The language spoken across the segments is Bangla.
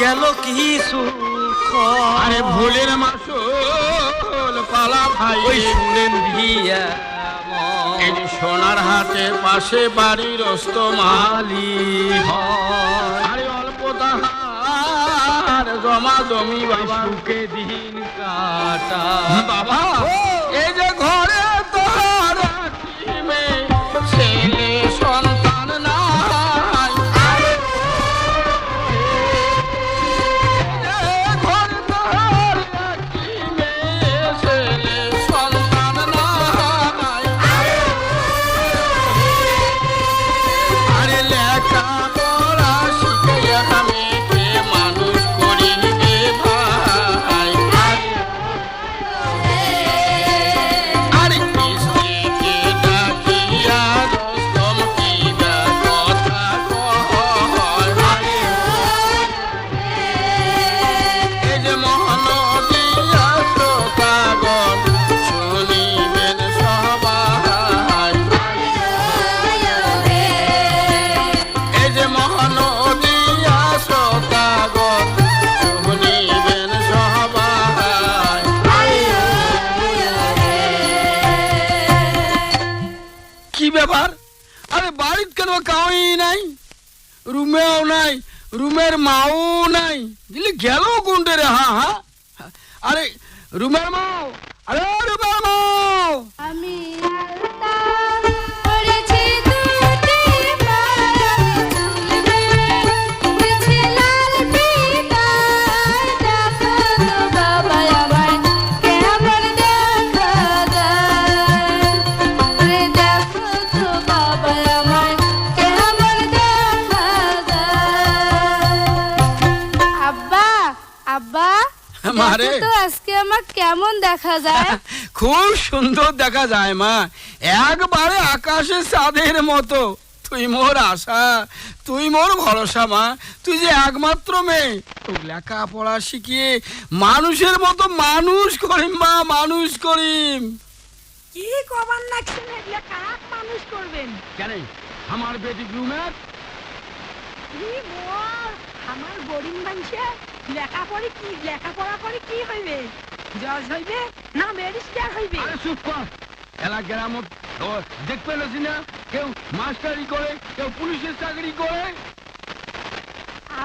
গেল কিছু আরে ভুলের মাসুল পালা ভাই ওই শুনেন ভিয়া এই যে সোনার হাটের পাশে বাড়ির মালি আরে অল্প তাহার জমা জমি বাবা সুখে দিন কাটা বাবা এই যে ঘরে তোর একটি মেয়ে, ছেলে সন্তান নাই ঘরে তোর একটি মেয়ে, ছেলে সন্তান নাই আরে লেখা পড়া শিখে মেয়েকে মানুষ করি রে ভাই আরে স্ত্রীকে ডাকিয়া দস্তম কিবা কথা কয় এই যে মহানদিয়া শ্রোতাগণ শুনিবেন সবাই এই যে মহানদিয়া শ্রোতাগণ শুনিবেন সবাই কি ব্যাপার আরে বাড়িতে কেন কাউই নাই রুমেও নাই রুমের মাও নাই দিলে গেল কোনটে রে হা আরে রুমের মাও আরে রুমের মাও আমি আলতা পড়েছি দুটি মায়াবী চুলবে উড়েছে লাল পিতার দেখো তো বাবা আমায় কেমন দেখা যায় রে দেখো তো বাবা আমায় কেমন দেখা যায় আব্বা আব্বা মারে দেখো তো আজকে আমার কেমন দেখা যায় খুব সুন্দর দেখা যায় মা একবারে আকাশে চাঁদের মতো তুই মোর আশা তুই মোর ভরসা মা তুই যে একমাত্র মেয়ে তোর লেখাপড়া শিখিয়ে মানুষের মতো মানুষ করিম মা মানুষ করিম কি কবার লাগছেন এগুলা কাক মানুষ করবেন কেন আমার বেটি রুমের কি মোর আমার গরিব মানুষে লেখাপড়া করে কি হইবে জজ হইবে না ব্যারিস্টার হইবে আরে চুপ কর এলা গ্রামত দেখতে পেলেছি না কেউ মাস্টারি করে কেউ পুলিশের চাকরি করে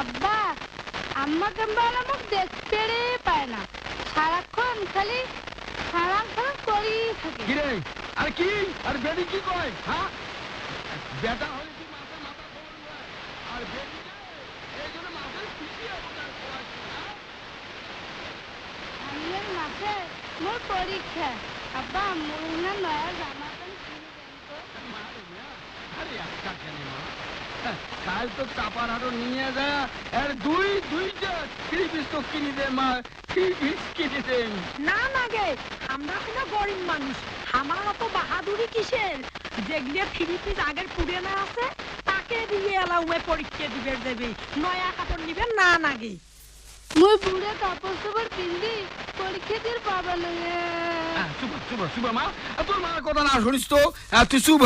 আব্বা আম্মা কেমন আমাকে দেখতে পায় না সারাক্ষণ খালি সারাক্ষণ করি থাকে কি রে আর কি আর বেটি কি কয় হ্যাঁ বেটা হলে কি মাথা মাথা খবর আর বেটি এই জন্য মাথায় খুশি অবদান পড়াশোনা সামনের মাসে মোর পরীক্ষা আব্বা মোর না নয়া জামা প্যান্ট কিনে দেন তো আরে একটা কেন মা কাল তো চাপার হাটও নিয়ে যা আর দুইটা থ্রি পিস তো কিনে দে মা থ্রি পিস কিনে দে না না গে আমরা হলো গরিব মানুষ আমার অত বাহাদুরি কিসের যেগুলো ফ্রি পিস আগের পুরানা আছে তাকে দিয়ে এলাউমে পরীক্ষা দিবে দেবে নয়া কাপড় নিবে না না গে মুই পুরো কাপড় চোপড় পিন্দি পরীক্ষা দিয়ে পাবা না চুপ মা তোর মার কথা না শুনিস তো তুই চুপ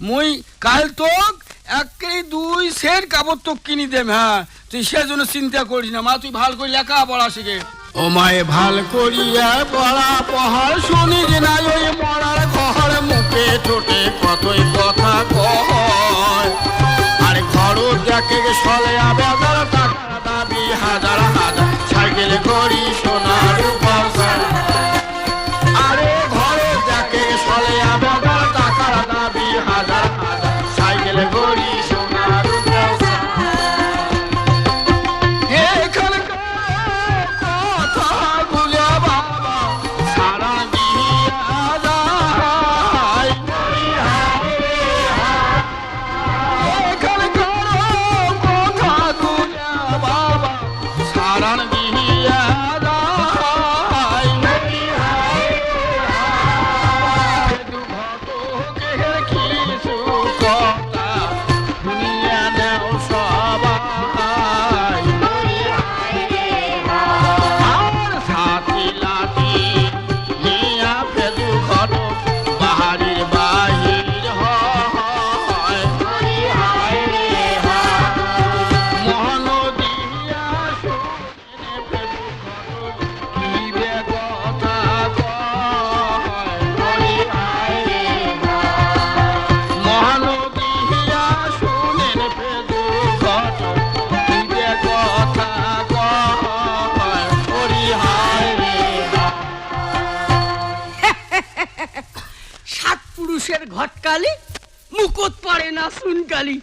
মই কাল তো একেই দুই সেট কাপড় তো কিনি দেম হ্যাঁ তুই সেজন্য চিন্তা করিস না মা তুই ভাল করে লেখা পড়া শিখে ও মায়ে ভাল করিয়া পড়া পহাড় শুনিস না ওই মরার ঘর মুখে ঠোঁটে কতই কথা কয় আর ঘর দেখে সলে আবে টাকা দাবি হাজার হাজার সাইকেল করি সোনার পয়সা আরে ঘরে দেখে সলে আবে টাকার দাবি হাজার হাজার সাইকেল করি সোনার পয়সা এখানকার কথা গুলে বাবা সারা দিয়া যায় কালি মুকুট পড়ে না শুন কালি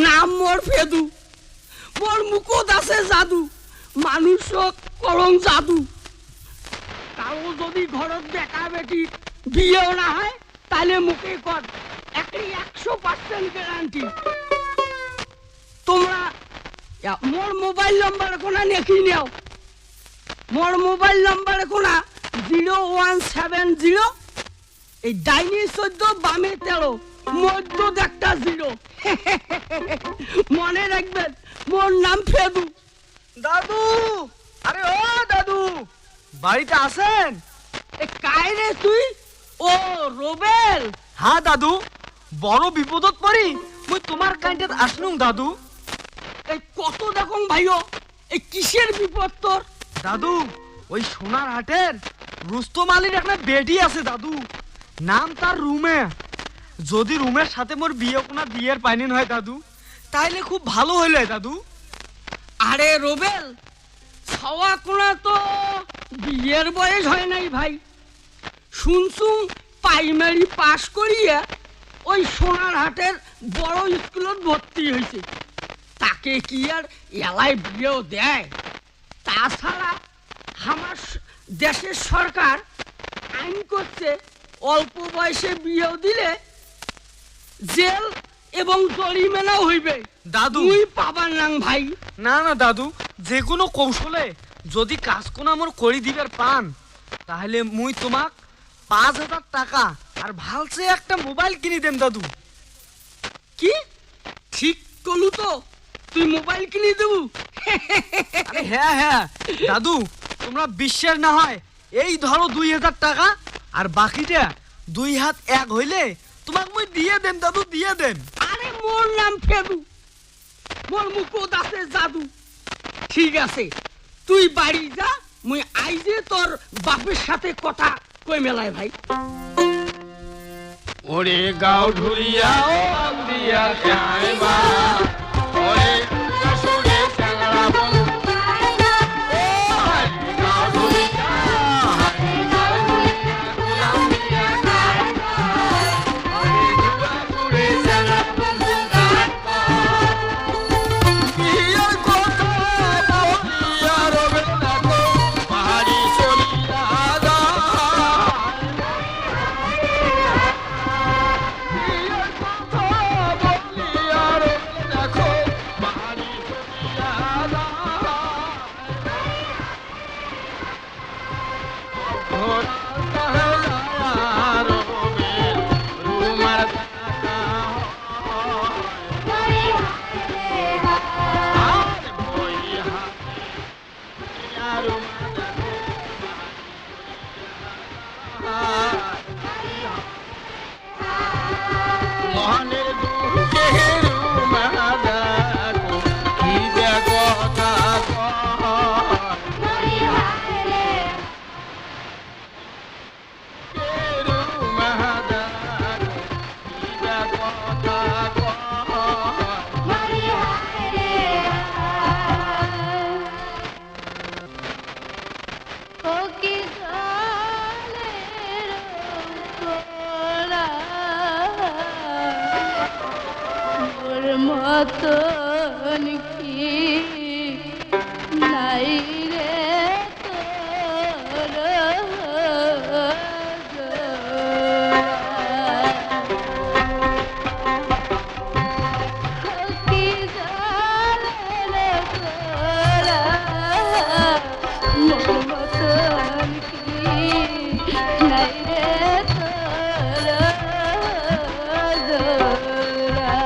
নাম মোর ফেদু মোর মুকুট আছে জাদু মানুষক করং জাদু কারো যদি ঘরত বেকা বেটি বিয়েও না হয় তাহলে মুখে কর একই 100% গ্যারান্টি তোমরা মোর মোবাইল নাম্বার কোনা নেকি নাও মোর মোবাইল নাম্বার কোনা 0170 এই ডাইনি 14 বামে 13 মধ্য একটা 0 মনে রাখবেন মোর নাম ফেদু দাদু আরে ও দাদু বাড়িতে আছেন এ কাই রে তুই ও রোবেল হ্যাঁ দাদু বড় বিপদত পড়ি মুই তোমার কাইন্ডে আসনুম দাদু এই কত দেখুন ভাইও এই কিসের বিপদ তোর দাদু ওই সোনার হাটের রুস্তম আলীর একটা বেটি আছে দাদু নাম তার রুমে যদি রুমের সাথে মোর বিয়ে কোনা বিয়ের পাইনিন হয় দাদু তাইলে খুব ভালো হইলে দাদু আরে রোবেল ছাওয়া কোনা তো বিয়ের বয়স হয় নাই ভাই শুনছুম প্রাইমারি পাস করিয়া ওই সোনার হাটের বড় স্কুলত ভর্তি হয়েছে তাকে কি আর এলায় বিয়েও দেয় তাছাড়া আমার দেশের সরকার আইন করছে অল্প বয়সে বিয়েও দিলে জেল এবং জরিমানাও হইবে দাদু তুই পাবার নাং ভাই না না দাদু যে কোনো কৌশলে যদি কাজ কোন আমার করি দিবার পান তাহলে মুই তোমাক 5000 টাকা আর ভালসে একটা মোবাইল কিনে দেন দাদু কি ঠিক কলু তো তুই মোবাইল কিনে দেবু আরে হ্যাঁ হ্যাঁ দাদু তোমরা বিশ্বাস না হয় এই ধরো 2000 টাকা আর বাকিটা 2 হাত এক হইলে তোমাক মুই দিয়ে দেন দাদু দিয়ে দেন আরে মোর নাম ফেদু মোর মুকুট আছে জাদু ঠিক আছে তুই বাড়ি যা মুই আইজে তোর বাপের সাথে কথা কই মেলায় ভাই ওরে গাও ঢুলিয়া ও দিয়া চাইবা ওরে সুরে চাংলা বল ও হারি গাও ঢুলিয়া হারি গাও ঢুলিয়া গুলাম দিয়া চাইবা ওরে সুরে চাংলা বল বিয়ার কথা বলিয়া রবে না তো পাহাড়ি চলিয়া যা মনের দুঃখে রুমাদা কি কথা ও কি জলের তোরা মোর মতন কি নাই রে তোর কি জলের তোরা মোর মতন কি নাই রে তোর জোড়া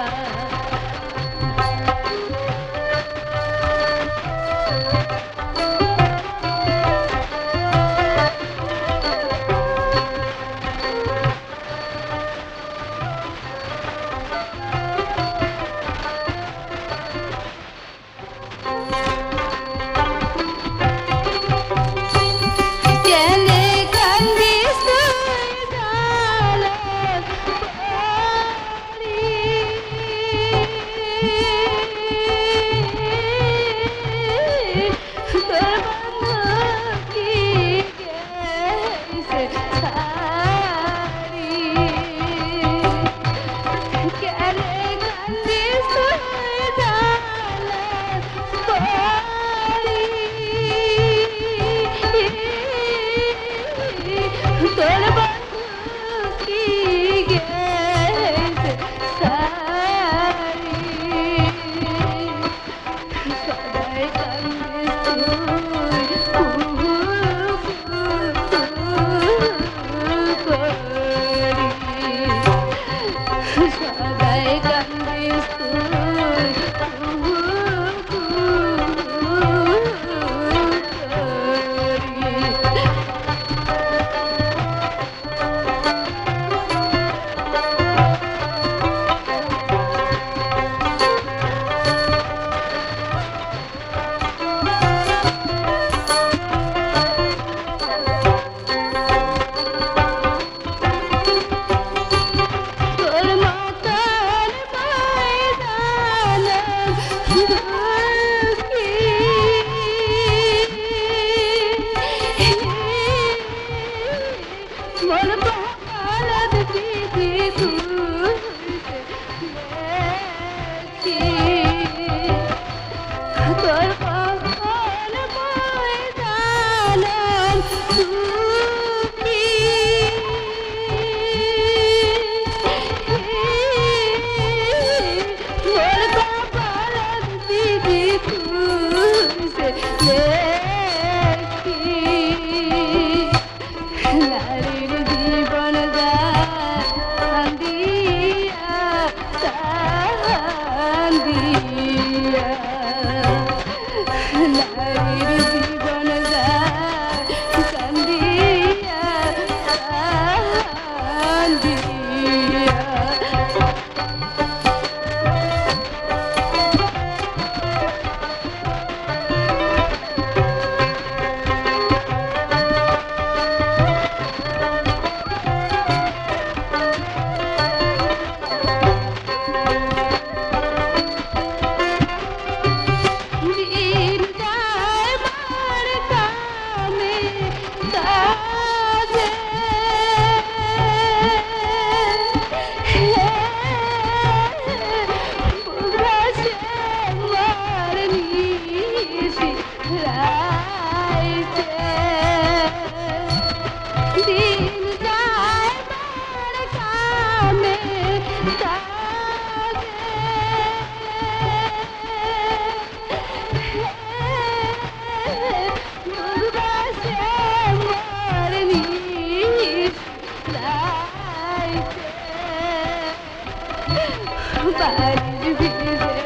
বাড়ির ভিজে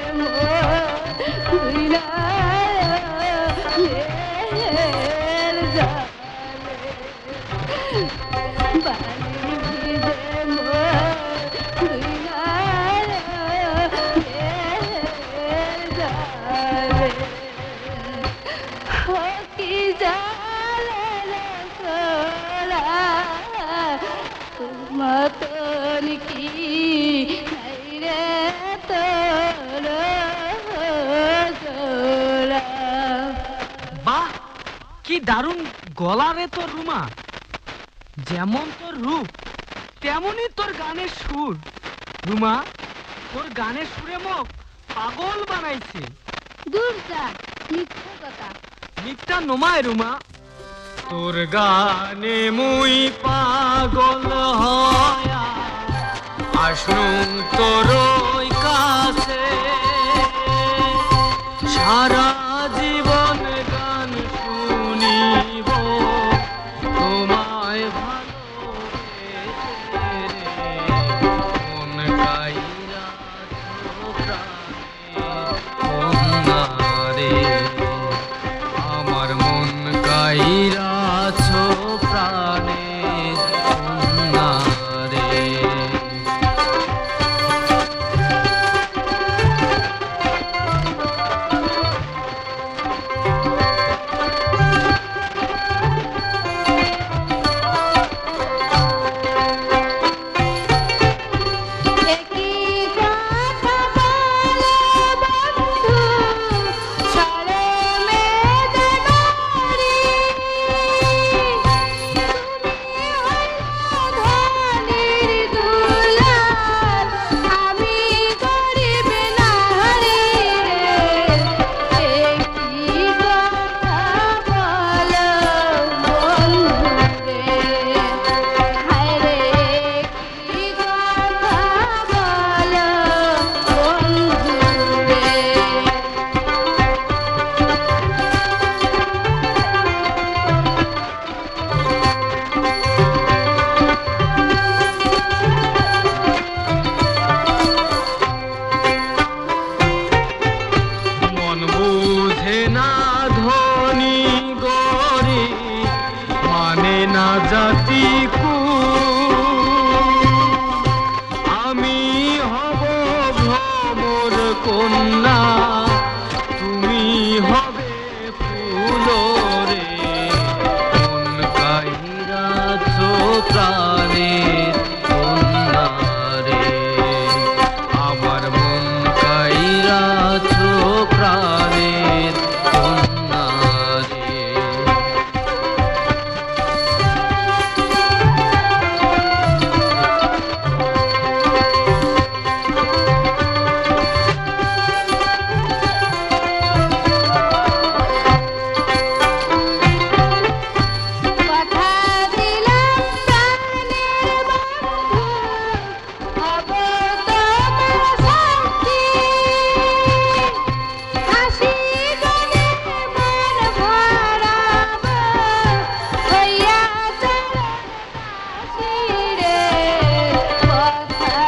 তুই না বাড়ির ভিজে তুই না কি জালে মতন কি নাই রে তোর বাহ, কি দারুণ গলা রে তোর রুমা। যেমন তোর রূপ তেমনই তোর গানের সুর। রুমা, তোর গানের সুরে মোক পাগল বানাইছে। দূর যা, মিথ্যা কথা। মিথ্যা নমায় রুমা। তোর গানে মুই পাগল হয়া আসনু তোর ওই কাছে, সারা জীবন গান শুনিব তোমায় ভালোবেসে রে। মন কাইরা কন্যা রে, আমার মন কাইরাছ প্রাণে কন্যা রে। একই কথা বলে বন্ধু সরে মেঘে নারী। তুমি হইলা ধনির দুলাল, আমি গরিব নারী রে। একই কথা বলো বন্ধু রে, হায় রে কি কথা বলো বন্ধু রে। মন বুঝে না ধনী গরিব, মানে না জাতি আমি হব ভ্রমর কন্যা, তুমি হবে ফুল রে। মন কাইরাছ প্রাণের কন্যা রে, আমার মন কাইরাছ প্রাণের কন্যা রে। কথা দিলাম প্রাণের বন্ধু, হব তোমার সাথী। হাসি গানে মন ভরাব, হইয়া চরণ দাসী রে। কথা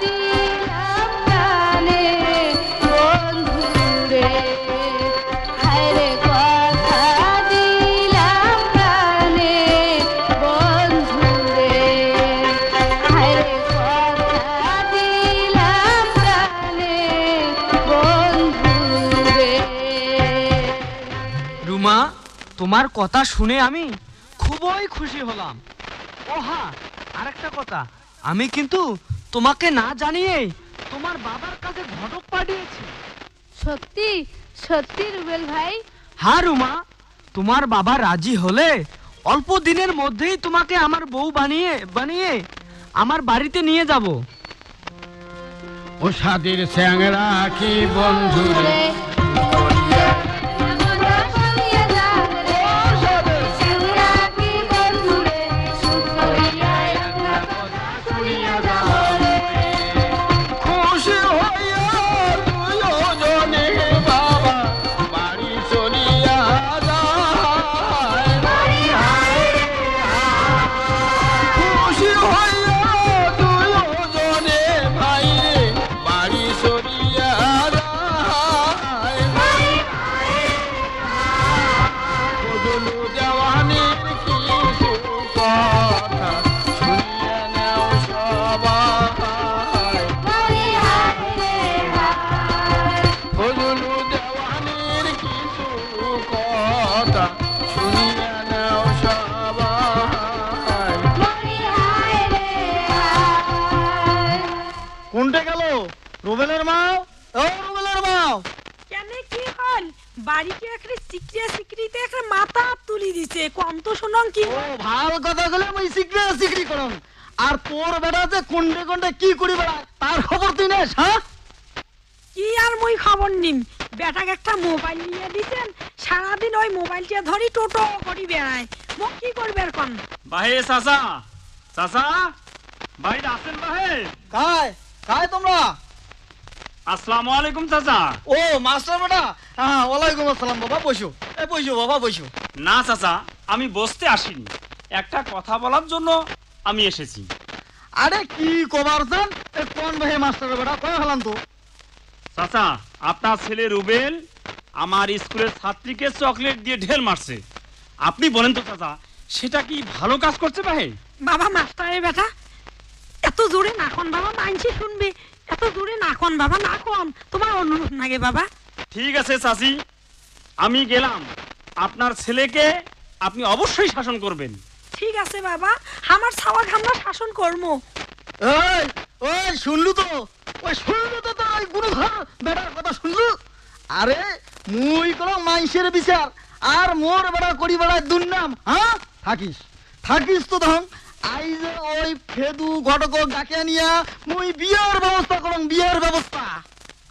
দিলাম প্রাণের বন্ধু রে, হায় রে কথা দিলাম প্রাণের বন্ধু রে, হায় রে কথা দিলাম প্রাণের বন্ধু রে। রুমা, তোমার কথা শুনে আমি খুবই খুশি হলাম। ও হ্যাঁ, আরেকটা কথা, আমি কিন্তু তোমাকে না জানিয়ে তোমার বাবার কাছে ঘটক পাঠিয়েছি। সত্যি সত্যি রুবেল ভাই? হ্যাঁ রুমা, তোমার বাবা রাজি হলে অল্প দিনের মধ্যেই তোমাকে আমার বউ বানিয়ে বানিয়ে আমার বাড়িতে নিয়ে যাব। ও সাদের স্যাংরা কি বন্ধু রে, খুশি হইয়া দুজনে বাবা বাড়ি চলিয়া যায়। খুশি হইয়া দুজনে ভাই রে বাড়ি কোনটা গেল? রুবেলের মাও, ও রুবেলের মাও। কেন কি হল? বাড়িতে একটা সিকরিতে একটা মাথা তুলি দিছে, কম তো শুনং কি? ও ভাল কথা গেলে আমি সিকরি করম। আর তোর বেটা যে কোনটা কোনটা কি করি বেড়া তার খবর তুই নেস, হ্যাঁ? কি আর মুই খবর নিম, বেটাকে একটা মোবাইল নিয়ে দিছেন, সারাদিন ওই মোবাইলটা ধরি টোটো করি বেড়ায়। মোক কি করবে আর কোন? বাহে চাচা, চাচা বাড়িতে আছেন বাহে? কায় তোমরা? আসসালামু আলাইকুম চাচা। ও মাস্টার বেটা, হ্যাঁ ওয়ালাইকুম আসসালাম। বাবা বসো, বসো বাবা বসো। না চাচা, আমি বসতে আসিনি, একটা কথা বলার জন্য আমি এসেছি। আরে কি কবার চান? কোন ভাই মাস্টার বেটা কয় হলাম তো? চাচা, আপনার ছেলে রুবেল আমার স্কুলের ছাত্রীকে চকলেট দিয়ে ঢেল মারছে। আপনি বলেন তো চাচা, সেটা কি ভালো কাজ করছে বাহে? বাবা মাস্টারের বেটা, এত জোরে না কোন বাবা, মানছি শুনবে। এত জোরে না কোন বাবা, না কোন, তোমার অনুরোধ নাগে বাবা। ঠিক আছে চাচি, আমি গেলাম। আপনার ছেলেকে আপনি অবশ্যই শাসন করবেন। ঠিক আছে বাবা, আমার ছাওয়া ঘামনা শাসন কর্ম। ওই ওই শুনলু তো? শুনলু তো তোর ওই গুরুধর বেটার কথা শুনলু? আরে মুই কোন মাইসের বিচার আর মোর বেড়া করি বেড়ায় দুর্নাম, হ্যাঁ? থাকিস তো তখন আই যে ওই ফেদু ঘটক ডাকে নিয়া মুই বিয়ের ব্যবস্থা করং, বিয়ের ব্যবস্থা।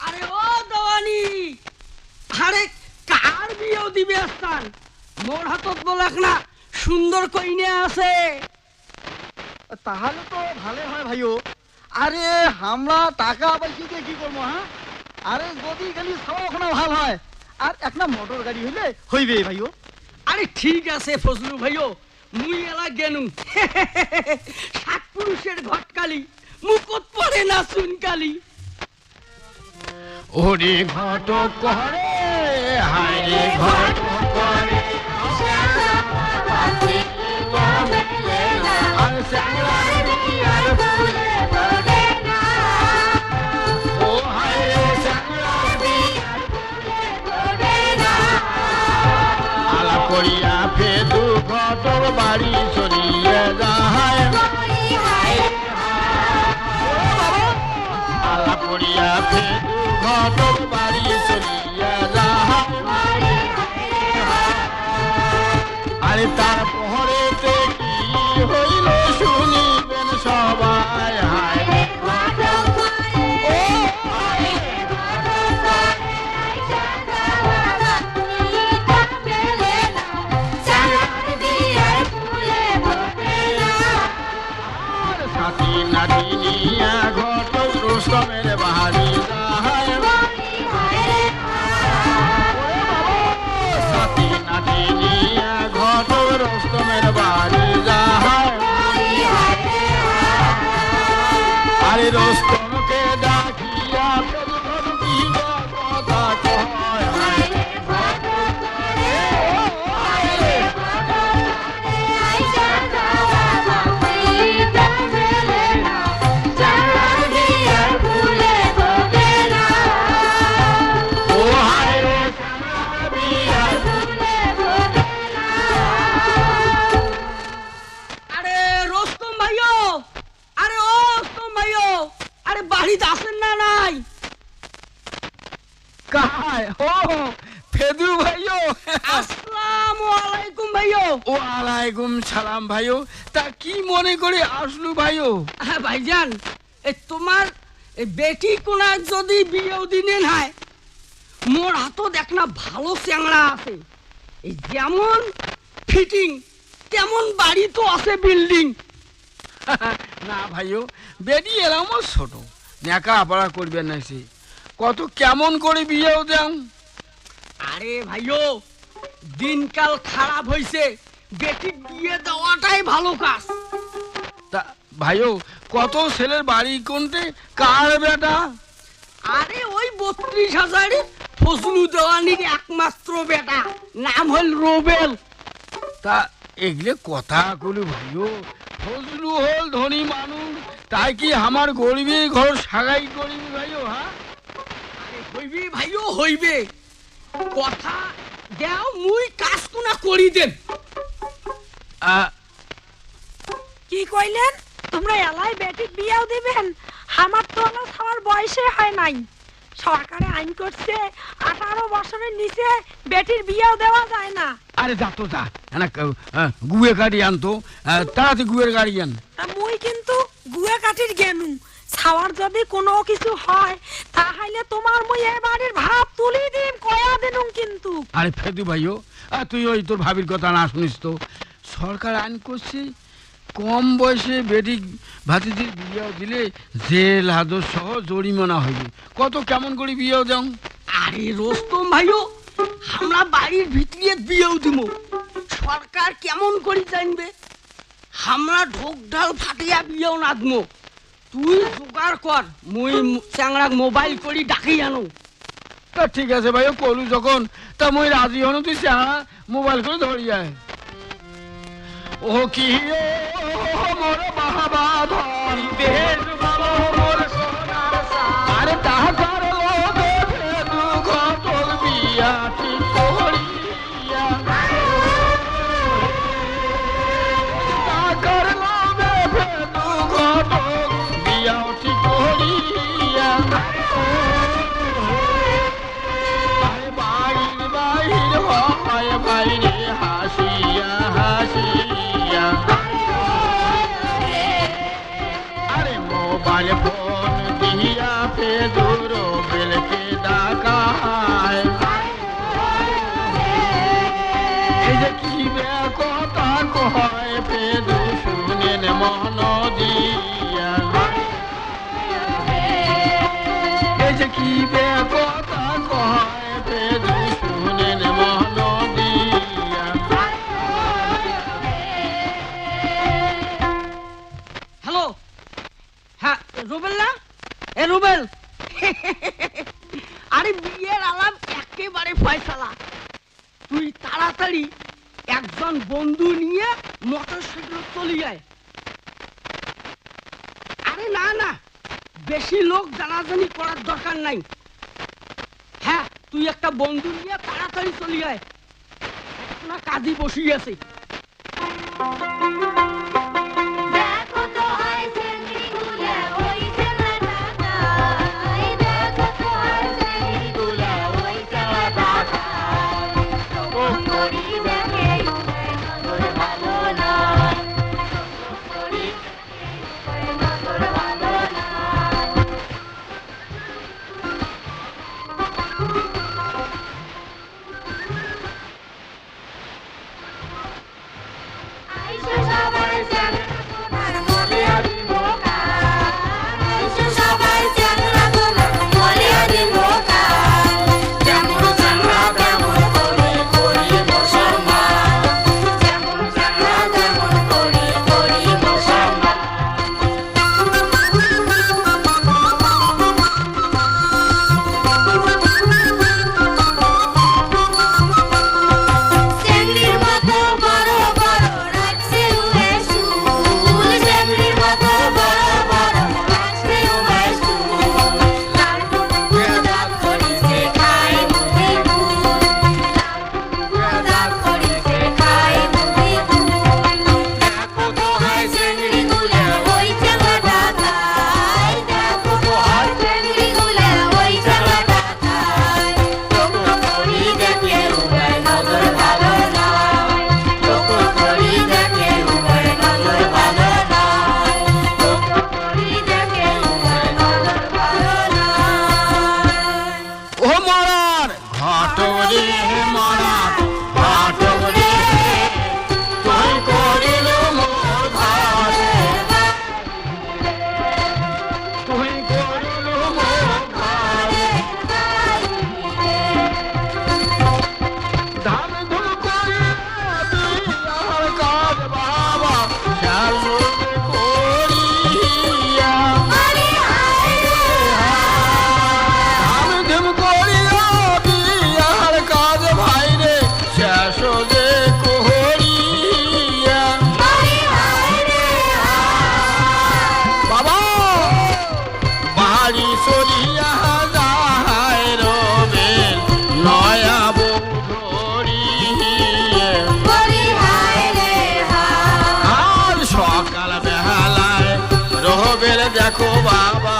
আরে ও দেওয়ানি, আরে কার বিয়েও দিবে স্থান? মোর হাতত বলাক না সুন্দর কইনে আছে। তাহলে তো ভালো হয় ভাইও। আরে আমরা টাকা পয়সা দিয়ে কি করবো, হ্যাঁ? আরে যদি গেলি সবখানে ভাল হয়, আর একটা মোটর গাড়ি হইলে হইবে ভাইও। আরে ঠিক আছে ফজলু ভাইও, মুই এলা গেনু। সাত পুরুষের ঘটকালি, মুকত পড়ে না চুনকালি। ওরে ঘটক করে হায় রে ঘটক করে আর শ্যামলার বিয়ার ফুলে ফোটে না। ও হায় রে শ্যামলার বিয়ার ফুলে ফোটে না। আলা করিয়া ফেদু ঘটক বাড়ি চলিয়ে যায়। আলা করিয়া ফেদু ঘটক বাড়ি চলিয়া যায়। আরে তার পহরেতে কি হইল শুনিবেন সবাই। হায় রে ঘটক করে, ও হায় রে ঘটক করে, আর সাথী নাতিনিয়া ঘটক রুস্তমের বাড়ি যায়। সাথী নাতিনিয়া ঘটক রুস্তমের বাড়ি যায়। আরে রুস্তমকে ডাকিয়া কি কথা কয়। হায় রে ঘটক করে, ও হায় রে ও হায় রে শ্যামলার বিয়ার ফুলে ফোটে না। আরে রোস্তম ভাইও, আরে ও রোস্তম ভাইও, আরে বাড়িতে আসেন না নাই? কায় ও ফেদু ভাইও। আসসালামু আলাইকুম ভাইও। ওয়ালাইকুম সালাম ভাইও। তা কি মনে করে আসলু ভাইও? হ্যাঁ ভাইজান, তোমার বেটি কোনার যদি বিয়েও দিনে নাই, মোর হাতত একটা ভালো চ্যাংড়া আছে। এই যেমন ফিটিং তেমন বাড়ি তো আছে বিল্ডিং। না ভাইও, বেটি এরমও ছোট, নেকা পড়া করবেন না। সে কত কেমন করে বিয়েও দেন? আরে ভাইও, দিনকাল খারাপ হইছে, বেটি বিয়ে দেওয়াটাই ভালো কাজ। তা ভাইও কত ছেলের বাড়ি কোনটে, কার বেটা? আরে ওই 32,000 ফজলু দেওয়ানির একমাত্র বেটা, নাম হল রোবেল। তা এগুলো কথা কলু ভাইও, ফজলু হল ধনী মানুষ, তাই কি আমার গরিবের ঘর সাগাই করিবি ভাইও? হ্যাঁ হইবে ভাইও হইবে, কথা দেও, মুই কাজ কোনা করি দেন। কি কইলেন? তোমরা এলাই বেটিক বিয়াও দিবেন? আমার তো না খাওয়ার বয়সে হয় নাই। সরকারে আইন করছে 18 বছরের নিচে বেটির বিয়েও দেওয়া যায় না। আরে যা তো যা না গুয়ে গাড়ি আনতো তাড়াতাড়ি গুয়ের গাড়ি আন। তা মুই কিন্তু গুয়ে কাঠির গেনু ছাওয়ার যদি কোনো কিছু হয় তাহলে তোমার মুই এ বাড়ির ভাত তুলি দিম কয়া দিনুম কিন্তু। আরে ফেদু ভাইও তুই ওই তোর ভাবির কথা না শুনিস তো, সরকার আইন করছে কম বয়সে বেটি ভাতিজির বিয়েও দিলে জেল হাজত সহ জরিমানা হইবে। কত কেমন করে বিয়েও যাও? আরে রোস্তম ভাইও আমরা বাড়ির ভিতরে বিয়েও দিব, সরকার কেমন করে জানবে? আমরা ঢোক ঢাল ফাটিয়া বিয়েও না দিব। তুই জোগাড় কর, মুই চ্যাংড়াক মোবাইল করি ডাকি আনো। তা ঠিক আছে ভাইও কলু যখন তা মই রাজি হন, তুই চেহারা মোবাইল করে ধরি আয়। ও কি ও মোর বাবা ধন বেশ ভালো মোর সোনার সাথ। আরে তাহার লোকে দুঃখ তোর বিয়া ঠিক করিয়া, তাহার লোকে দুঃখ তোর বিয়া ঠিক করিয়া। আরে বাইর বাইর হয় বাইরে হাসিয়া হাসিয়া। আরে মোবাইল ফোন দিয়া ফেদুর বেলকে ডাকায়। এই যে কি বে কথা কয় ফেদু শুনেন মন দিয়া। এই যে কি বে কথা কয় ফেদু শুনেন মন দিয়া। হ্যালো, হ্যাঁ রুবেল না? এ রুবেল, আরে বিয়ের আলাপ একেবারে ফয়সালা। তুই তাড়াতাড়ি একজন বন্ধু নিয়ে মোটরসাইকেল চলে যায়। আরে না না, বেশি লোক জানাজানি করার দরকার নাই। হ্যাঁ তুই একটা বন্ধু নিয়ে তাড়াতাড়ি চলে যায়, না কাজী বসিয়ে আছে। দেখো তো হয় সেঙ্গিগুলা ওই ছেলেটা তাই, দেখো তো হয় সেঙ্গিগুলা ওই ছেলেটা তাই, তবু করি দেখে নজর ভালো নয়, তবু করি দেখে নজর ভালো নয়। আইসো সবাই চ্যাংড়া তোমার বলিয়া দিব গান, আইসো সবাই চ্যাংড়া তোমার বলিয়া দিব গান, যেমন চ্যাংড়া তেমন করি করিব সম্মান, যেমন চ্যাংড়া তেমন করি করিব সম্মান। চেংড়ির মতো বড় বড় রাখছে উড়ে চুল, চেংড়ির মতো বড় বড় রাখছে উড়ে চুল, লাল টুকরো দাগ করিছে খায় বুদ্ধি ভুল, লাল টুকরো দাগ করিছে খায় বুদ্ধি ভুল। দেখো তো হয় চেংড়িগুলা ওই চ্যাংড়াটা তাই, দেখো তো হয় চেংড়িগুলা ওই চ্যাংড়াটা তাই, তবু করি দেখে উভয় নজর ভালো নয়, তবু করি দেখে উভয় নজর ভালো নয়, তবু করি দেখে উভয় নজর ভালো নয়। ও মরার ঘটরে মরার ঘটরে তুই করিল মোর ঘরে, তুই করিল মোর ঘরে। ধাম ধুম করে বিয়ার কাজ বাবা চালু করিয়া। ধাম ধুম করিয়া বিয়ার কাজ ভাইরে শেষ যে করিয়া। বাবা বাড়ি সরিয়া যায় রবেল নয়া বউ ধরিয়ে। আর সকাল বেলায় রবেল দেখো বাবা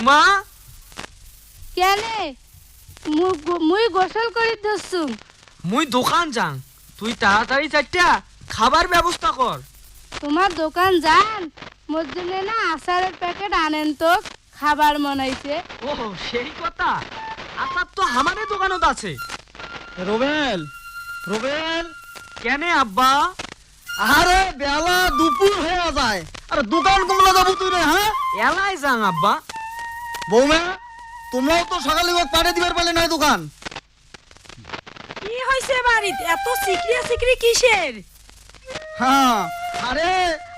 রুমা কেনে মুই গোসল করি দস্যু মুই দোকান যাং, তুই তাড়াতাড়ি চারটা খাবার ব্যবস্থা কর। তোমার দোকান যান মোর জন্য না আচারের প্যাকেট আনেন তো, খাবার মনাইছে। ও সেই কথা, আচার তো আমাদের দোকানত আছে। রুবেল রুবেল, কেনে আব্বা? আরে বেলা দুপুর হয়ে যায়, আরে দোকান কমলা যাবো তুই রে? হ্যাঁ এলাই যাং আব্বা। বৌমা, তোমরাও তো সকালে পাঠিয়ে দিবার পারলে না দোকান। কি হয়েছে বাড়িতে এত সিকরিয়া সিকরি কিসের? হ্যাঁ, আরে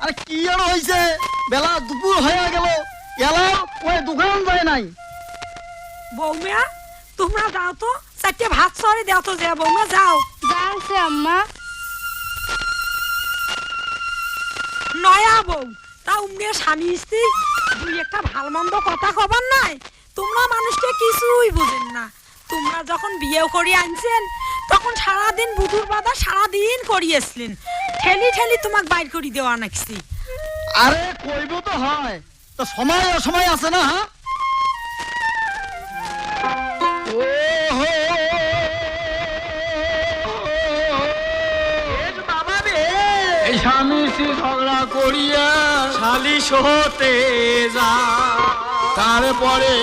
আরে কি আর হয়েছে, বেলা দুপুর হয়ে গেল, এলা ওই দোকান যায় নাই। বৌমা তোমরা যাও তো, চারটে ভাত সরে দাও তো, যা বৌমা যাও। যাচ্ছে আম্মা। নয়া বউ তা উমনে স্বামী স্ত্রী দুই একটা ভাল মন্দ কথা খবর নাই, তোমরা মানুষকে কিছুই বুঝেন না। তোমরা যখন বিয়ে করে আনছেন তখন সারাদিন বুধুর বাদা সারাদিন করিয়েছিলেন, ঠেলি ঠেলি তোমাকে বাইর করে দেওয়া নাকছি। আরে কইব তো হয়, তো সময় অসময় আছে না? হ্যাঁ বাবা রে, এই স্বামী স্ত্রী ঝগড়া করিয়া শালিশ হতে যা, তারপরে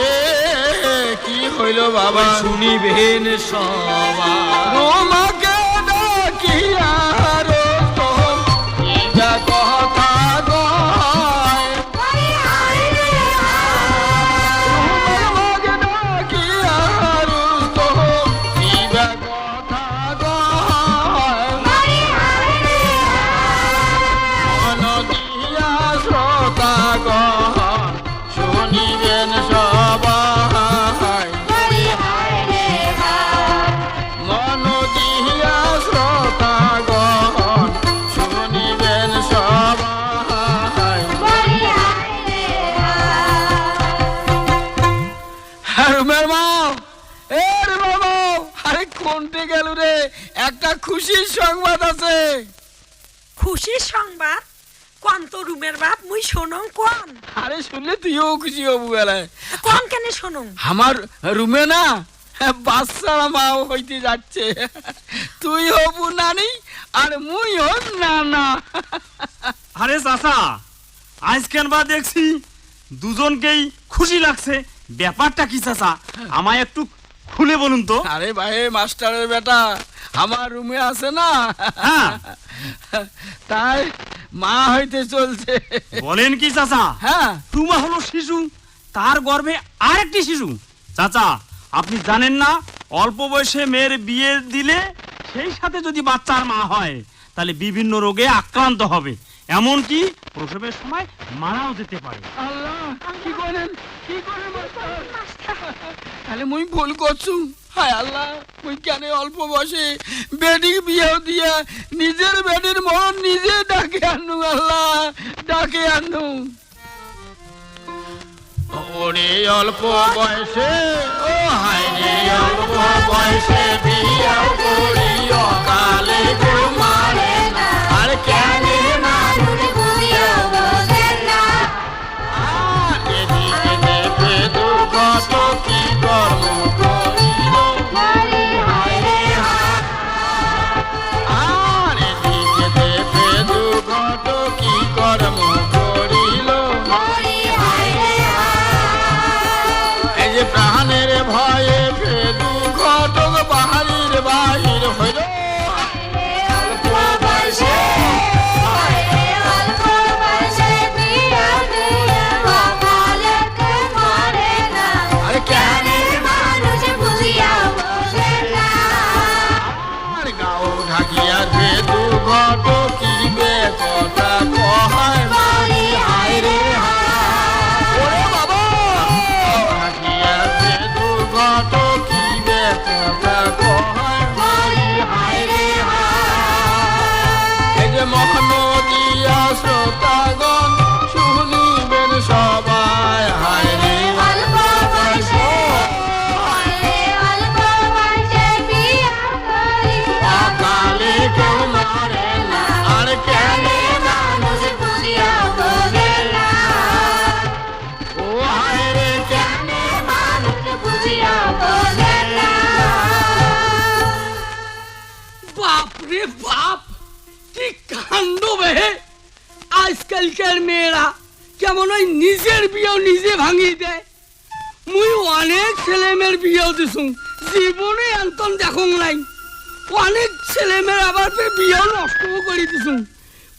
কি হইল বাবা? শুনিবেন সবাই। রোমাকে ডাকিয়া রোস্তম যা কথা কয়, রোমাকে ডাকিয়া রোস্তম যা কথা কয়, মন দিয়া শ্রোতাগণ শুনিবেন সবাই, মন দিয়া শ্রোতাগণ শুনিবেন সবাই। রুমের মা, এ রুমের মা, আরে কোনটে গেল রে? একটা খুশির সংবাদ আছে। খুশির সংবাদ? কোন তো রুমের বাপ, মুই শোনং কোন? আরে শুনলে তুইও খুশি হবু বেলায়। কোন কেন শোনং? আমার রুমে না বাচ্চা মা হইতে যাচ্ছে, তুই হবু নানি আর মুই হব নানা। আরে চাচা, আজকের বা দেখছি দুজনকেই খুশি লাগছে, ব্যাপারটা কি চাচা? আমায় একটু খুলে বলুন তো। আরে ভাই মাস্টারের বেটা আমার রুমে আছে না, হ্যাঁ। তাই মা হইতে চলছে। বলেন কি চাচা? হ্যাঁ, রুমা হলো শিশু, তার গর্ভে আরেকটি শিশু। চাচা আপনি জানেন না, অল্প বয়সে মেয়ের বিয়ে দিলে সেই সাথে যদি বাচ্চার মা হয় তাহলে বিভিন্ন রোগে আক্রান্ত হবে, এমনকি প্রসবের সময় মারাও যেতে পারে। আল্লাহ কি করেন, কি করেন মাস্টার? তাহলে মুই ভুল করছু। হায় আল্লাহ, মুই কেন অল্প বয়সে বেডি বিয়ে দিয়া নিজের বেডির মরণ নিজে ডাকে আনু। আল্লাহ ডাকে আনু। ওরে অল্প বয়সে, ও হায় রে অল্প বয়সে বিয়ে করি অকালে কেউ মারে না, আর কেন মানুষ বুঝিও বোঝেন না। এদিকে দেখে দুর্গত কি কর্ম করিল, বলি হায় রে হায়। আর এদিকে দেখে দুর্গত কি কর্ম করিল, বলি হায় রে হায়। এই যে প্রাণের ভয়ে ফেদু ঘটক বাহির বাহির হইল। আজকালকার মেয়েরা কেমন ওই নিজের বিয়েও নিজে ভাঙিয়ে দেয়। মুই অনেক ছেলে মেয়ের বিয়েও দিছুম, জীবনে এন্তন দেখুন নাই। অনেক ছেলে মেয়ের আবার ফের বিয়েও নষ্টও করে দিছুম।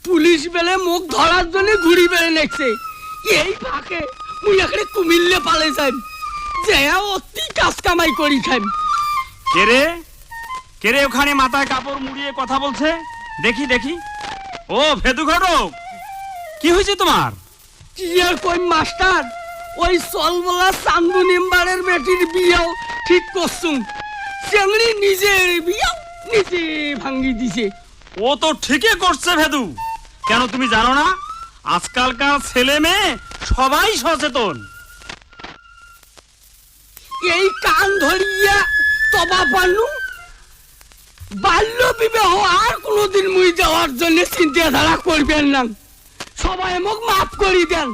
পুলিশ বেলে মুখ ধরার জন্য ঘুরি বেড়ে নেছে। এই ফাঁকে মুই এখানে কুমিল্লে পালে যাই, যে অতি কাজ কামাই করি খাই। কেরে কেরে ওখানে মাথায় কাপড় মুড়িয়ে কথা বলছে? দেখি দেখি। ও ভেদু ঘটক, কি হয়েছে তোমার? কি আর কই মাস্টার, ওই সলবলা চান্দু নিম্বারের বেটির বিয়েও ঠিক করছুম। চেংড়ি নিজের বিয়েও নিজে ভাঙ্গি দিছে। ও তো ঠিকই করছে ভেদু। কেন তুমি জানো না আজকালকার ছেলে মেয়ে সবাই সচেতন। এই কান ধরিয়া তবা পানু বাল্য বিবাহ আর কোনোদিন মুই যাওয়ার জন্য চিন্তাধারা করবেন না। সবাই মোক মাফ করি দেন।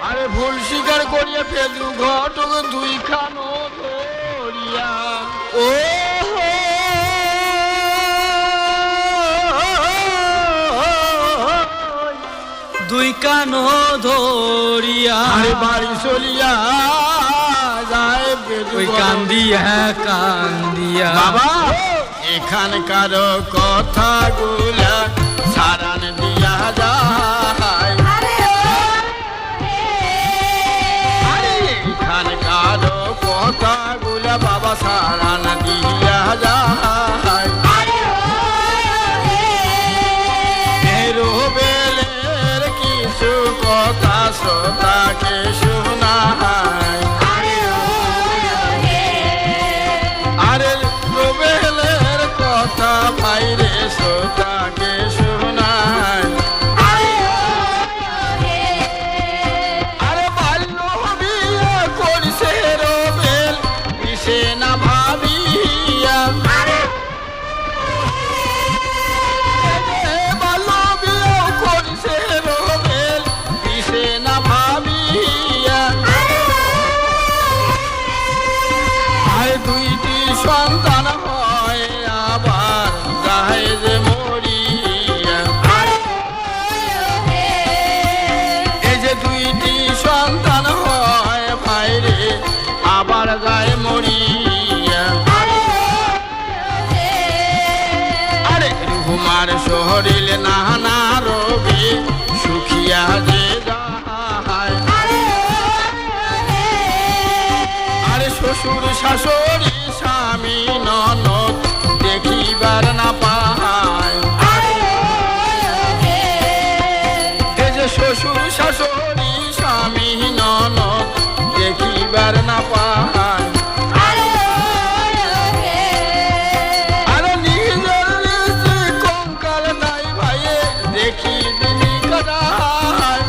আরে ভুল স্বীকার করিয়া ফেলু ঘটক দুই খানো ধরিয়া। ও দুই কানো ধরিয়া আরে বাড়ি চলিয়া যায় ফেলু ওই ঘটক। কান্দিয়া কান্দিয়া বাবা এখানকার কথাগুলা সারান দিয়া যায়। আরে এখানকার কথাগুলা বাবা সারান দিয়া যায়। বেলের কিছু কথা শ্রোতাকে শোনায়। আরে রোবেলের কথা ভাইরে শ্রোতাকে শোনায়। আরে বাল্য বিয়ে করছে রোবেল পিছে না ভাবিয়া। বাল্য বিয়ে করছে রোবেল পিছে না ভাবিয়া। আরে দুইটি সন্তান হয় আবার যায় যে মরিয়া। এই যে দুইটি সন্তান হয় ভাইরে আবার যায় মরিয়া। আরে রুহুমার শহরিল নানা রবি সুখিয়া যে যায়। আরে শ্বশুর শাশুড়ি স্বামী ননদ দেখিবার না পায়। এই যে শ্বশুর শাশুড়ি স্বামী ননদ দেখিবার না পায়। আরে নিজের স্ত্রী কঙ্কাল নাই ভাইয়ে দেখি দিনি কাদায়।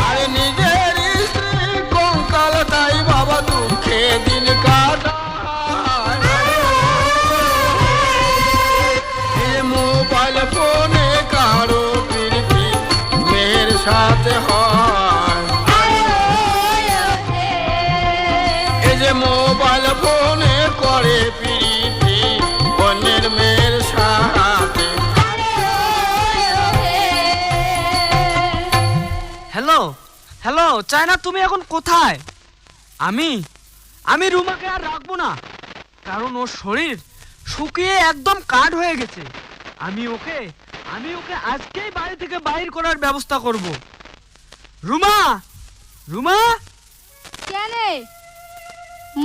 আরে নিজের স্ত্রী কঙ্কাল নাই বাবা দুঃখে দিন কাটায়। এই মোবাইল ফোনে কারো প্রীতি মেয়ের সাথে হয়। এই যে মোবাইল ফোনে করে প্রীতি অন্যের মেয়ের সাথে। হ্যালো হ্যালো চায়না, তুমি এখন কোথায়? আমি আমি রুমাকে আর রাখবো না, কারণ ওর শরীর শুকিয়ে একদম কাঠ হয়ে গেছে। আমি ওকে আজকেই বাড়ি থেকে বাইর করার ব্যবস্থা করব। রুমা রুমা কেনে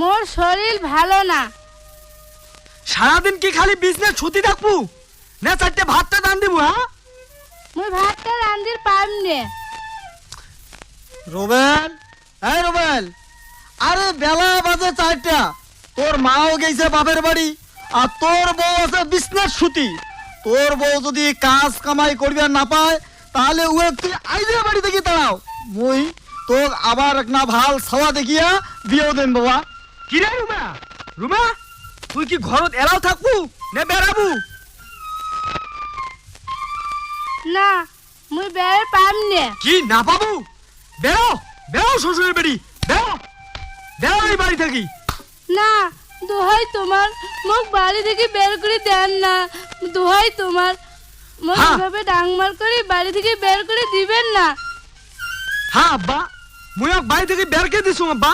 মোর শরীর ভালো না। সারাদিন কি খালি বিজনেস ছুটি থাকবো না? চারটে ভাতটা দান দিব। হ্যাঁ মুই ভাতটা রান্ধির পাম নে। রোবেল, এই রোবেল, আরে বেলা বাজে 4টা, তোর মাও গেছে বাপের বাড়ি আর তোর বউ আছে বিজনেস ছুটি। তোর বউ যদি কাজ কামাই করবে না পায় তাহলে উয়ে তুই আইদের বাড়ি থেকে দাঁড়াও। মুই তোক আবার এক না ভাল ছাওয়া দেখিয়া বিয়েও দেন বাবা। কি রে রুমা, রুমা তুই কি ঘরত এলাও থাকবো না বেড়াবো? না মুই বেড়ে পাম নে। কি না পাবো? বেরো বেরো শ্বশুরের বাড়ি বেরো। বেরো এই বাড়ি থাকি। না দোহাই তোমার, মোক বাড়ি থেকে বের করে দেন না, দোহাই তোমার, মোক হ্যাঁ। এভাবে ডাংমার করে বাড়ি থেকে বের করে দিবেন না। হ্যাঁ আব্বা, মুই ওকে বাড়ি থেকে বের করে দিছু আব্বা।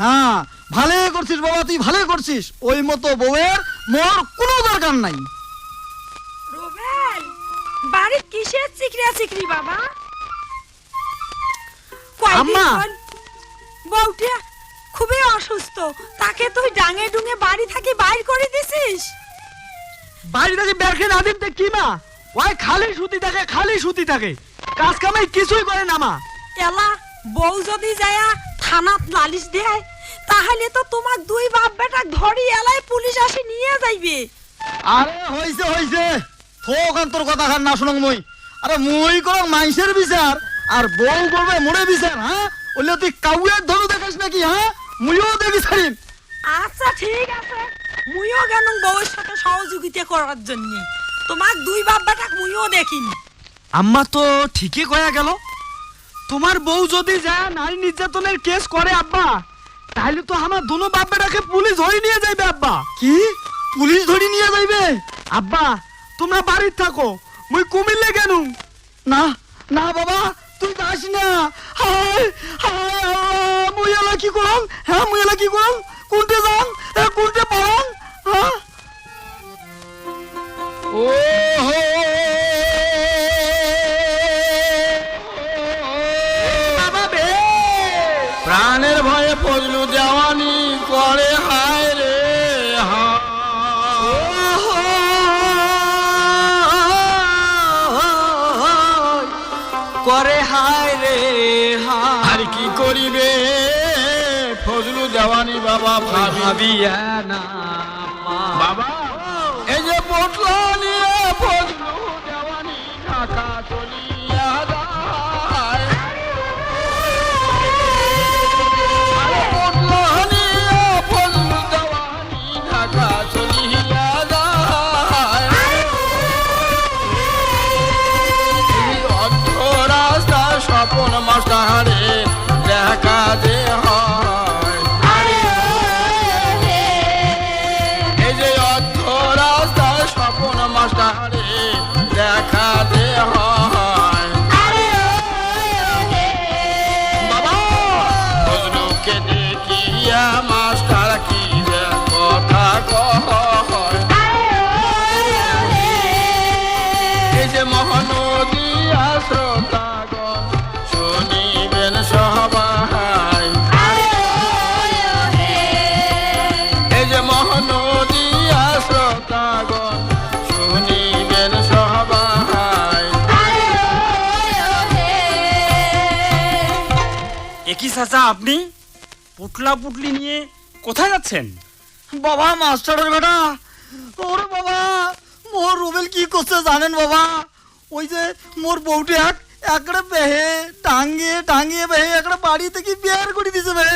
হ্যাঁ ভালো করছিস বাবা, তুই ভালো করছিস। ওই মতো বউয়ের মোর কোনো দরকার নাই। রুবেল, বাড়ির কিসের চিকরা চিকরি বাবা? আম্মা। বউটা খুবই অসুস্থ, তাকে তুই ডাঙে ডুঙে বাড়ি থেকে বাইর করে দিছিস? বাড়ি থেকে বের করে না দিম তে কি মা? ওই খালি সুতি থাকে, খালি সুতি থাকে, কাজ কামাই কিছুই করে না মা। এলা বউ যদি যায়া থানাত লালিশ দেয়, তাহলে তো তোমার দুই বাপ বেটা ধরি এলাই পুলিশ আসি নিয়ে যাইবে। আরে হইছে হইছে, থোকান তোর কথা খান না শুনং মই। আরে মই করং মাইসের বিচার আর বউ করবে মোরে বিচার। হ্যাঁ ওলে তুই কাউয়ের ধরু দেখাস নাকি? হ্যাঁ মুইও দেখি ছাড়িম। আচ্ছা ঠিক আছে, মুইও গেল বউয়ের সাথে সহযোগিতা করার জন্য। তোমার দুই বাপ বেটা মুইও দেখিন। আম্মা তো ঠিকই কয়া গেল, তোমার বউ যদি যায় নারী নির্যাতনের কেস করে আব্বা, তাহলে তো আমার দুনো বাপ বেটাকে পুলিশ ধরে নিয়ে যাইবে আব্বা। কি পুলিশ ধরি নিয়ে যাইবে? আব্বা তোমরা বাড়িতে থাকো, মুই কুমিল্লে গেনু। না না বাবা তুই যাস না। হায় হায় আল্লাহ, মুই এলা কি করম? হ্যাঁ মুই এলা কি করম? কোনটে যাম? কোনটে পালাম? হ্যাঁ ও হো বাবা বে, প্রাণের ভয়ে ফজলু দেওয়ানি করে হায় রে হায়। করে হায় রে হায়, আর কি করিবে ফজলু দেওয়ানি বাবা ভাবি ভাবিয়া না মা। বাবা এই যে পোটলা নিয়ে ফজলু দেওয়ানি ঢাকা চলিয়া যায়। আরে পোটলা নিয়ে ফজলু দেওয়ানি ঢাকা চলিয়া যায়। এই অর্ধ রাস্তা স্বপন মাস্টারে দেখা যে হয়। এই যে অর্ধ রাস্তায় স্বপন মাস্টারে দেখা যে হয়। বাবা ফজলুকে দেখিয়া মাস্টার কি যে কথা কয়। এই যে মহানদীয়া শ্রোতাগণ শুনিবেন সবাই। এই যে মহানদীয়া শ্রোতাগণ শুনিবেন সবাই। একই চাচা, আপনি পুটলা পুটলি নিয়ে কোথায় যাচ্ছেন? বাবা মাস্টারের বেটা, ওরে বাবা মোর রুবেল কি করছে জানেন বাবা? ওই যে মোর বউটি একটা বেহে টাঙ্গিয়ে টাঙ্গিয়ে বেহে একটা বাড়ি থেকে বের করে দিছে বে।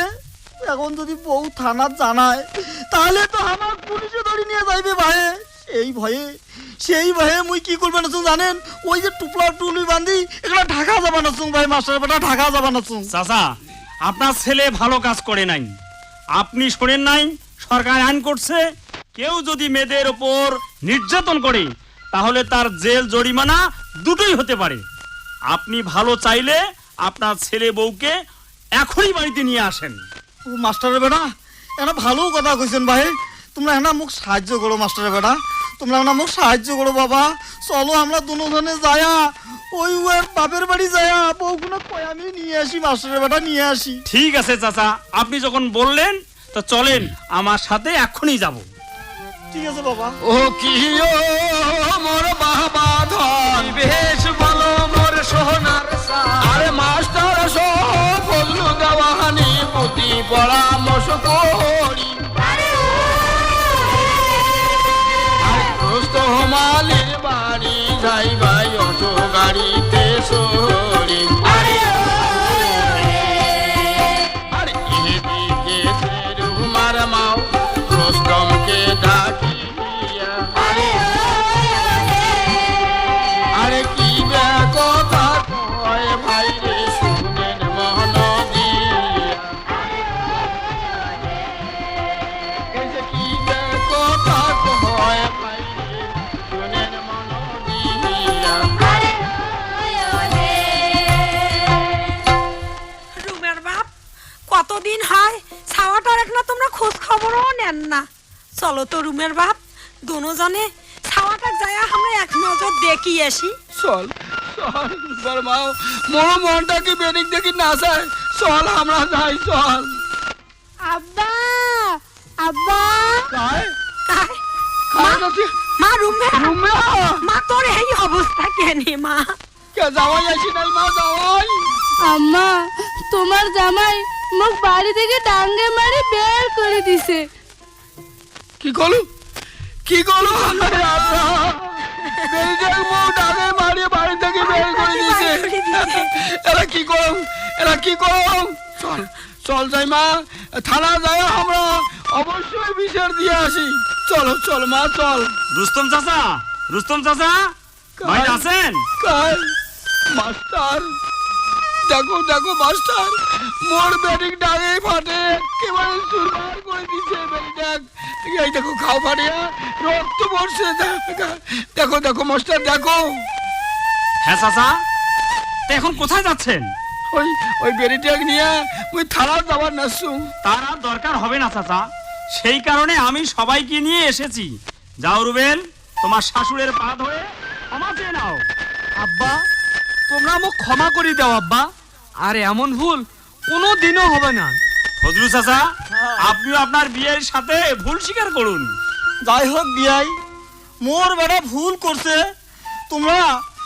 এখন যদি বউ থানার জানায় তাহলে তো আমার পুলিশে ধরে নিয়ে যাইবে ভাই। সেই ভয়ে মুই কি করবে না জানেন? ওই যে টুপলা টুলি বান্ধি এগুলো ঢাকা যাবা না ভাই, মাস্টারের বেটা ঢাকা যাবা না। চাচা, আপনার ছেলে ভালো কাজ করে নাই। আপনি শোনেন নাই সরকার আইন করছে, কেউ যদি মেয়েদের ওপর নির্যাতন করে তাহলে তার জেল জরিমানা দুটোই হতে পারে। আপনি ভালো চাইলে আপনার ছেলে বউকে এখনই বাড়িতে নিয়ে আসেন। ও মাস্টারের বেটা এটা ভালো কথা কইছেন ভাই। তোমরা না মুখ সাহায্য করো মাস্টারের বেটা, তোমরা না মুখ সাহায্য করো বাবা। চলো আমরা দুজনে যায়া ওই ওর বাপের বাড়ি যায়া বউগুলো কই আমি নিয়ে আসি মাস্টারের বেটা, নিয়ে আসি। ঠিক আছে চাচা, আপনি যখন বললেন তো চলেন, আমার সাথে এখনই যাব। ঠিক আছে বাবা। ও কি ও মোর বাবা ধন বেশ বলো মোর সোনার আরে মাস্টার সহ ফজলু দেওয়ানি বুদ্ধি পরামর্শ করি। মালির বাড়ি যাই ভাই অটো গাড়িতে সরি। আরে এদিকে রুমার মাও রোস্তমকে ডাকিয়া আরে কি বে কথা কয় ভাই রে শুনেন মহন দিয়া। চলো তো রুমের বাপ দোনোজনে ছাওয়াটা যায় আমরা এক নজর দেখি আসি। চল চল সুপার মা, মোর মনটা কি বেরিক দেখি না যায়, চল আমরা যাই চল। আব্বা আব্বা কায় তাই কায় যাচ্ছি মা রুমে রুমে মা তোর এই অবস্থা কেনে মা? কে যাওয়াই আসি নাই মা যাওয়াই। আম্মা তোমার জামাই মোক বাড়ি থেকে ডাঙ্গে মারি বের করে দিছে। কি করলু কি করলু বেরিয়ে মো ডাকে মারিয়ে বাড়ি থেকে বের করে দিয়েছে। এরা কি করম এরা কি করম, চল চল যাই মা, থানা যায় আমরা অবশ্যই বিচার দিয়ে আসি। চলো চল মা চল। রুস্তম চাচা, রুস্তম চাচা বাড়িতে আছেন? কাল মাস্টার দেখো দেখো মাস্টার, মোর বেডিং ডাগে ফাটে একেবারে চুরমার করে দিছে বেডিং। এই দেখো খাও ফাটিয়া রক্ত পড়ছে, দেখো দেখো মাস্টার দেখো। হ্যাঁ চাচা, তা এখন কোথায় যাচ্ছেন? ওই ওই বেডিং নিয়ে ওই থানা যাবার নাসু। তার আর দরকার হবে না চাচা, সেই কারণে আমি সবাইকে নিয়ে এসেছি। যাও রুবেল, তোমার শাশুড়ের পা ধরে ক্ষমা চেয়ে নাও। আব্বা তোমরা মোক ক্ষমা করে দাও আব্বা, আর এমন ভুল কোনো দিনও হবে না। ফজলু চাচা, আপনিও আপনার বিয়ের সাথে ভুল স্বীকার করুন। যাই হোক বিয়াই, মোর বেটা ভুল করছে, তোমরা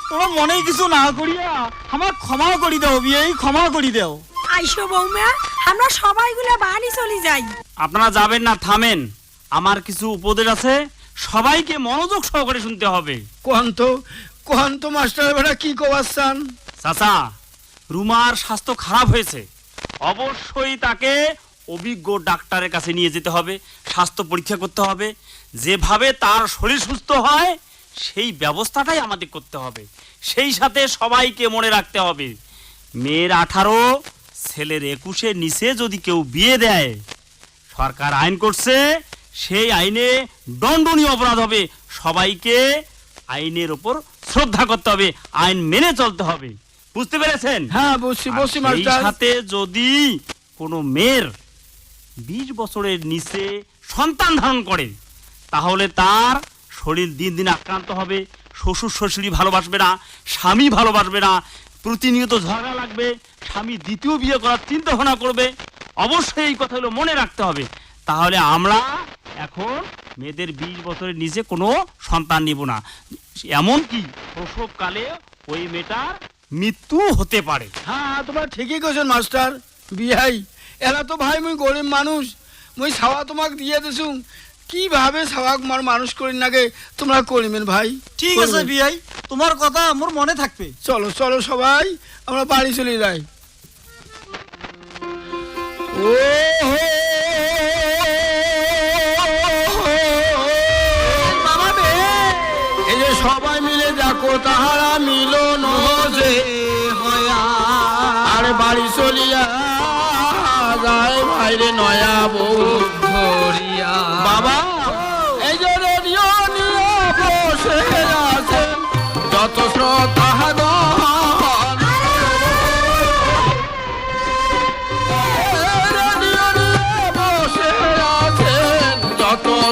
তোমরা মনে কিছু না করিয়া আমার ক্ষমা করি দাও বিয়াই, ক্ষমা করি দাও। আইসো বৌমা আমরা সবাইগুলো বাড়ি চলে যাই। আপনারা যাবেন না, থামেন। আমার কিছু উপদেশ আছে, সবাইকে মনোযোগ সহকারে শুনতে হবে। কোহান তো মাস্টার বেটা কি কবাচ্ছান? চাচা, রুমার স্বাস্থ্য খারাপ হয়েছে, অবশ্যই তাকে অভিজ্ঞ ডাক্তারের কাছে নিয়ে যেতে হবে, স্বাস্থ্য পরীক্ষা করতে হবে। যেভাবে তার শরীর সুস্থ হয় সেই ব্যবস্থাটাই আমাদের করতে হবে। সেই সাথে সবাইকে মনে রাখতে হবে, মেয়ের 18, ছেলের 21-এর নিচে যদি কেউ বিয়ে দেয়, সরকার আইন করছে, সেই আইনে দণ্ডনীয় অপরাধ হবে। সবাইকে আইনের ওপর শ্রদ্ধা করতে হবে, আইন মেনে চলতে হবে। বুঝতে পেরেছেন? হ্যাঁ বসি আর বসি সেই মাস্টার। সাথে যদি কোনো মেয়ের 20 বছরের নিচে সন্তান ধারণ করে, তাহলে তার শরীর দিন দিন আক্রান্ত হবে, শ্বশুর শাশুড়ি ভালোবাসবে না, স্বামী ভালোবাসবে না, প্রতিনিয়ত ঝগড়া লাগবে, স্বামী দ্বিতীয় বিয়ে করার চিন্তা ভাবনা করবে। অবশ্যই এই কথাগুলো মনে রাখতে হবে। তাহলে আমরা এখন মেয়েদের 20 বছরের নিচে কোনো সন্তান নিব না। এমনকি প্রসবকালে ওই মেয়েটার মৃত্যু হতে পারে। হ্যাঁ তোমরা ঠিকই কইছেন মাস্টার। বিয়াই এরা তো ভাই মুই গরিব মানুষ, মুই ছাওয়া তোমাক দিয়ে দিছু, কিভাবে ছাওয়াক মার মানুষ করি নাগে তোমরা করিবেন ভাই। ঠিক আছে করবেন। বিয়াই, তোমার কথা মোর মনে থাকবে। চলো চলো সবাই আমরা বাড়ি চলে যাই। ও এই যে সবাই মিলে দেখো তাহারা মিলন যে হয়া, আরে বাড়ি চলিয়া যায় ভাইরে নয়া বউ ধরিয়া। বাবা এই যে রেডিও নিয়ে বসে আছে যত শ্রোতা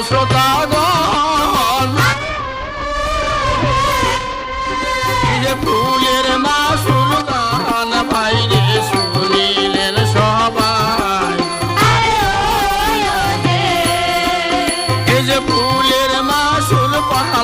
শ্রোতাগণ, ফুলের মাসুর গান বাইরে শুনিলেন সবাই। এই যে ফুলের মাসুর পাহাড়